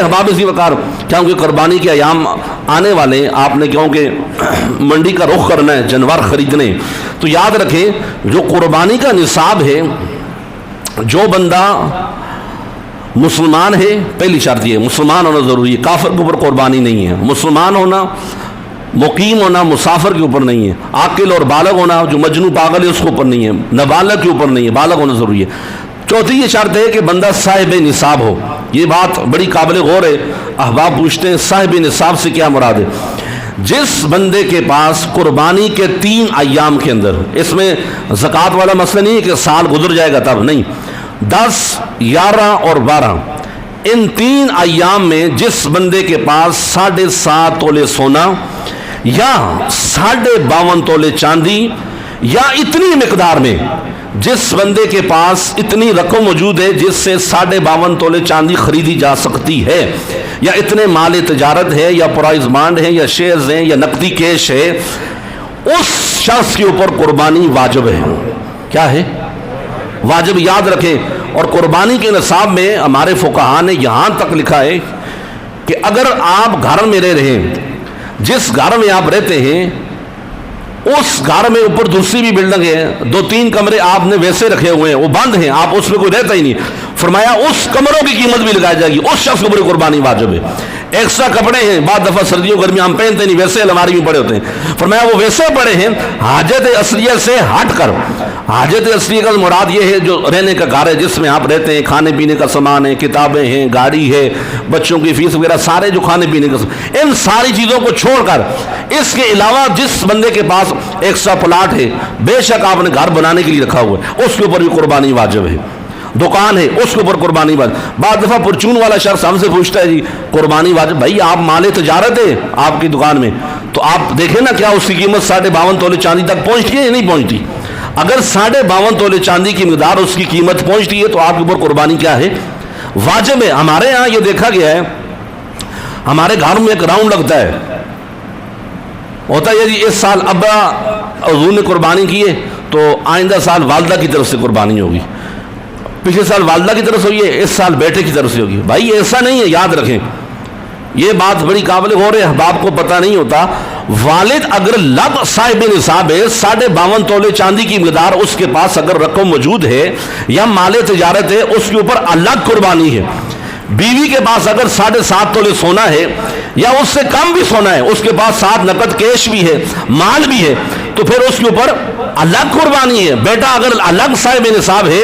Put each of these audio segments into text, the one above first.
अहबाब इसी वकार, क्योंकि कुर्बानी के अयाम आने वाले हैं, आपने क्योंकि मंडी का रुख करना है जानवर ख़रीदने, तो याद रखें जो कुर्बानी का निसाब है, जो बंदा मुसलमान है, पहली शर्त ये मुसलमान होना ज़रूरी है, काफिर के ऊपर कुर्बानी नहीं है। मुसलमान होना, मुकीम होना मुसाफिर के ऊपर नहीं है। आकिल और बालग होना, जो मजनू पागल है उसके ऊपर नहीं है, नाबालग के ऊपर नहीं है, बालग होना ज़रूरी है। चौथी ये शर्त है कि बंदा साहिब निसाब हो। ये बात बड़ी काबिल गौर है। अहबाब पूछते हैं साहिब निसाब से क्या मुराद है? जिस बंदे के पास कुर्बानी के 3 अय्याम के अंदर, इसमें ज़कात वाला मसला नहीं है कि साल गुजर जाएगा तब, नहीं, 10, 11 और 12 इन 3 अय्याम में जिस बंदे के पास 7.5 तोले सोना या 52.5 तोले चांदी या इतनी मिकदार में जिस बंदे के पास इतनी रकम मौजूद है जिससे 52.5 तोले चांदी खरीदी जा सकती है, या इतने माल तजारत है या प्राइज बांड है या शेयर्स हैं या नकदी कैश है, उस शख्स के ऊपर कुर्बानी वाजिब है। क्या है? वाजिब। याद रखें। और कुर्बानी के निसाब में हमारे फुकहा ने यहाँ तक लिखा है कि अगर आप घर में रह रहे हैं, जिस घर में आप रहते हैं उस घर में ऊपर दूसरी भी बिल्डिंग है, 2-3 कमरे आपने वैसे रखे हुए हैं, वो बंद हैं, आप उसमें कोई रहता ही नहीं, फरमाया उस कमरों की कीमत भी लगाई जाएगी, उस शख्स के ऊपर कुर्बानी वाजिब है। एक्स्ट्रा कपड़े हैं, बाद दफ़ा सर्दियों गर्मियों हम पहनते नहीं, वैसे अलमारी में पड़े होते हैं, फरमाया वो वैसे पड़े हैं, हाजत असलियत से हट कर। हाजत असलियत का मुराद ये है जो रहने का घर है जिसमें आप रहते हैं, खाने पीने का सामान है, किताबें हैं, गाड़ी है, बच्चों की फीस वगैरह, सारे जो खाने पीने का, इन सारी चीज़ों को छोड़कर इसके अलावा जिस बंदे के पास एक्स्ट्रा प्लाट है, बेशक आपने घर बनाने के लिए रखा हुआ है, उसके ऊपर भी कुर्बानी वाजिब है। दुकान है उसके ऊपर कुर्बानी वाजिब। बाद दफ़ा परचून वाला शख्स हमसे पूछता है जी कुर्बानी वाजिब, भाई आप माले तजारत है आपकी दुकान में, तो आप देखें ना क्या उसकी कीमत 52.5 तोले चांदी तक पहुँचती है या नहीं पहुँचती? अगर 52.5 तोले चांदी की मिकदार उसकी कीमत पहुँचती है तो आपके ऊपर कुर्बानी क्या है? वाजिब है। हमारे यहाँ ये देखा गया है, हमारे घर में एक राउंड लगता है, होता है जी इस साल अब्बा हजूर ने कुर्बानी की है तो आइंदा साल वालदा की तरफ से कुर्बानी होगी, पिछले साल वालदा की तरफ से हुई है, इस साल बेटे की तरफ से होगी। भाई ऐसा नहीं है, याद रखें, ये बात बड़ी काबिल गौर है। अहबाब को पता नहीं होता, वालिद अगर लब साहिब निसाब है, 52.5 तोले चांदी की मिकदार उसके पास अगर रकम मौजूद है या माले तजारत है, उसके ऊपर अलग कुर्बानी है। बीवी के पास अगर 7.5 तोले सोना है या उससे कम भी सोना है, उसके पास 7 नकद कैश भी है, माल भी है, तो फिर उसके ऊपर अलग कुर्बानी है। बेटा अगर अलग साहिब निसाब है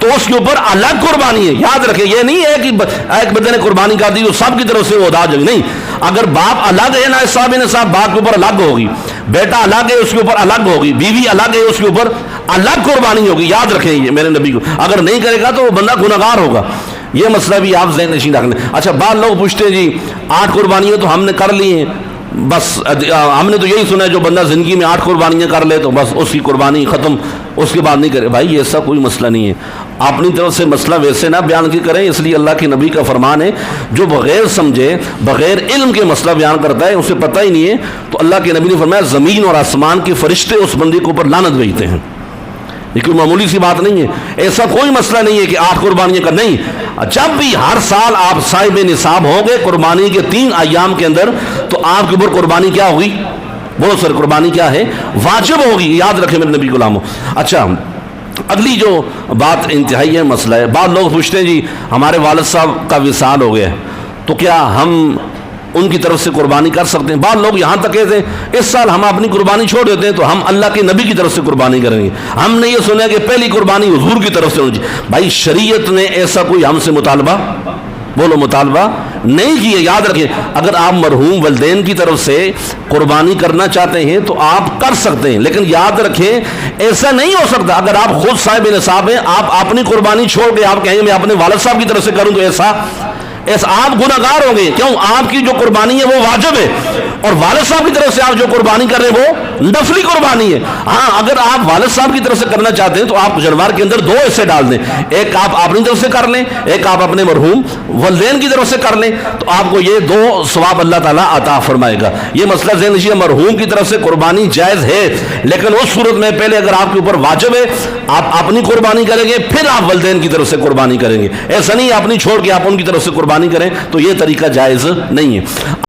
तो उसके ऊपर अलग कुर्बानी है। याद रखें, ये नहीं है कि एक बंदे ने कुर्बानी कर दी तो सब की तरफ से वो अदा जाएगी, नहीं। अगर बाप अलग है ना साहिब निसाब, बाप के ऊपर अलग होगी, बेटा अलग है उसके ऊपर अलग होगी, बीवी अलग है उसके ऊपर अलग कुर्बानी होगी। याद रखें ये मेरे नबी को, अगर नहीं करेगा तो वो बंदा गुनहगार होगा। ये मसला भी आप ज़हन नशीन रखना। अच्छा, बाद लोग पूछते हैं जी 8 कुर्बानियाँ तो हमने कर ली हैं, बस हमने तो यही सुना है जो बंदा ज़िंदगी में 8 कुर्बानियाँ कर ले तो बस उसकी कुर्बानी ख़त्म, उसके बाद नहीं करे। भाई ऐसा कोई मसला नहीं है। अपनी तरफ से मसला वैसे ना बयान की करें, इसलिए अल्लाह के नबी का फरमान है जो बग़ैर समझे बग़ैर इल्म के मसला बयान करता है, उसे पता ही नहीं है, तो अल्लाह के नबी ने फरमाया ज़मीन और आसमान के फरिश्ते उस बंदे के ऊपर लानत भेजते हैं। ये कोई मामूली सी बात नहीं है। ऐसा कोई मसला नहीं है कि 8 कुर्बानियाँ कर, नहीं। जब भी हर साल आप साहिब निसाब होंगे कुर्बानी के 3 अय्याम के अंदर, तो आपके ऊपर कुर्बानी क्या होगी? बोलो सर, कुर्बानी क्या है? वाजिब होगी। याद रखें मेरे नबी गुलामों। अच्छा, अगली जो बात इंतहाई है मसला है, बाद लोग पूछते हैं जी हमारे वालिद साहब का विसाल हो गया तो क्या हम उनकी तरफ से कुर्बानी कर सकते हैं? बाद लोग यहाँ तक कहते हैं इस साल हम अपनी कुर्बानी छोड़ देते हैं तो हम अल्लाह के नबी की तरफ से कुर्बानी करेंगे। हमने ये सुना कि पहली कुर्बानी हुजूर की तरफ से होनी चाहिए। भाई शरीयत ने ऐसा कोई हमसे मुतालबा, बोलो मुतालबा नहीं किया। याद रखें, अगर आप मरहूम वलदैन की तरफ से कुर्बानी करना चाहते हैं तो आप कर सकते हैं, लेकिन याद रखें ऐसा नहीं हो सकता अगर आप खुद साहिब निसाब हैं, आप अपनी कुर्बानी छोड़ के आप कहेंगे मैं अपने वालिद साहब की तरफ से करूं, तो ऐसा आप गुनाहगार होंगे। क्यों? आपकी जो कुर्बानी है वो वाजिब है और वालिद साहब की तरफ से आप जो कुर्बानी कर रहे हैं वो नफली कुर्बानी है। हाँ, अगर आप वालिद साहब की तरफ से करना चाहते हैं तो आप जानवर के अंदर 2 हिस्से डाल दें, एक आप अपनी तरफ से कर लें, एक आप अपने मरहूम वलदैन की तरफ से कर लें, तो आपको ये 2 सवाब अल्लाह ताला अता फरमाएगा। ये मसला ज़हन नशीन, मरहूम की तरफ से कुर्बानी जायज़ है, लेकिन उस सूरत में पहले अगर आपके ऊपर वाजिब है आप अपनी कुर्बानी करेंगे, फिर आप वलदैन की तरफ से कुर्बानी करेंगे। ऐसा नहीं अपनी छोड़ के आप उनकी तरफ से कुर्बानी قربانی کریں تو یہ طریقہ جائز نہیں ہے.